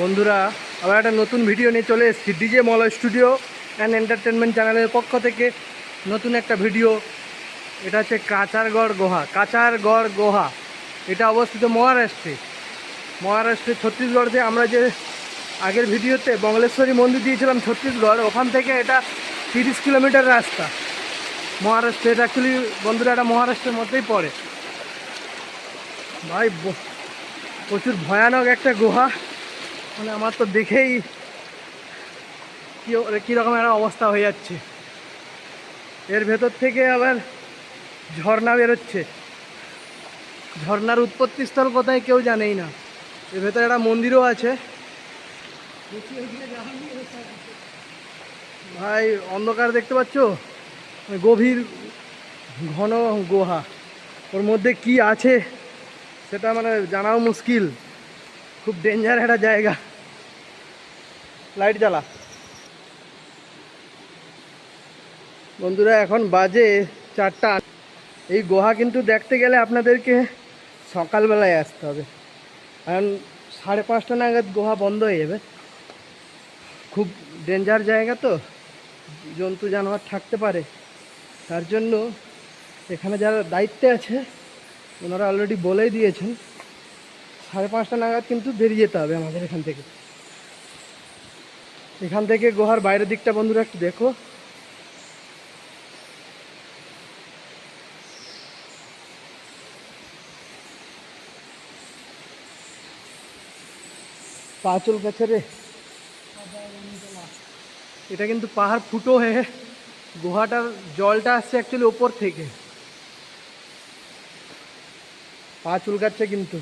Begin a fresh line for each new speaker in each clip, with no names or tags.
বন্ধুরা, আবার একটা নতুন ভিডিও নিয়ে চলে এসেছি DJ Malay studio and entertainment চ্যানেলের পক্ষ থেকে নতুন একটা ভিডিও। এটা হচ্ছে কাচারগড় গুহা। এটা অবস্থিত মহারাষ্ট্রে ছত্তিশগড়তে। আমরা যে আগের ভিডিওতে বঙ্গলেশ্বরী মন্দির দিয়েছিলাম ছত্তিশগড়, ওখান থেকে এটা 30 কিলোমিটার রাস্তা মহারাষ্ট্রে। এটা অ্যাকচুয়ালি বন্ধুরা এটা মহারাষ্ট্রের মধ্যেই পড়ে। ভাই প্রচুর ভয়ানক একটা গুহা, মানে আমার তো দেখেই কীরকম একটা অবস্থা হয়ে যাচ্ছে। এর ভেতর থেকে আবার ঝর্ণা বেরোচ্ছে। ঝর্ণার উৎপত্তিস্থল কোথায় কেউ জানেই না। এর ভেতরে একটা মন্দিরও আছে। ভাই অন্ধকার দেখতে পাচ্ছ, গভীর ঘন গুহা। ওর মধ্যে কি আছে সেটা মানে জানাও মুশকিল। খুব ডেঞ্জার একটা জায়গা। লাইট জ্বালা। বন্ধুরা এখন বাজে 4টা। এই গুহা কিন্তু দেখতে গেলে আপনাদেরকে সকালবেলায় আসতে হবে, কারণ 5:30 নাগাদ গুহা বন্ধ হয়ে যাবে। খুব ডেঞ্জার জায়গা তো, জন্তু জানোয়ার থাকতে পারে। তার জন্য এখানে যারা দায়িত্বে আছে ওনারা অলরেডি বলেই দিয়েছেন 5:30 নাগাদ কিন্তু বেরিয়ে যেতে হবে আমাদের এখান থেকে গুহার বাইরের দিকটা বন্ধুরা একটু দেখো। পা চুল গেছে রে। এটা কিন্তু পাহাড় ফুটো হয়ে গুহাটার জলটা আসছে অ্যাকচুয়ালি ওপর থেকে। পা চুলকাচ্ছে কিন্তু।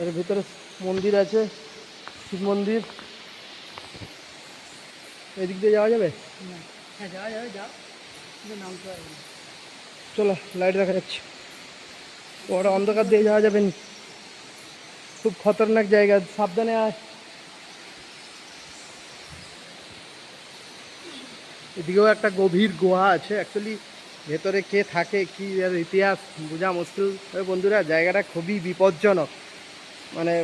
এর ভিতরে মন্দির আছে, শিব মন্দির। এদিক দিয়ে যাওয়া যাবে? হ্যাঁ যাওয়া যাবে, যাও, নামতে পারবে। চলো, লাইট দেখা যাচ্ছে। ওটা অন্ধকার দিয়ে যাওয়া যাবে না, খুব খতরনাক জায়গা, সাবধানে আয়। এদিকেও একটা গভীর গুহা আছে। অ্যাকচুয়ালি ভেতরে কে থাকে কি এর ইতিহাস বোঝা মুশকিল। বন্ধুরা জায়গাটা খুবই বিপজ্জনক, মানে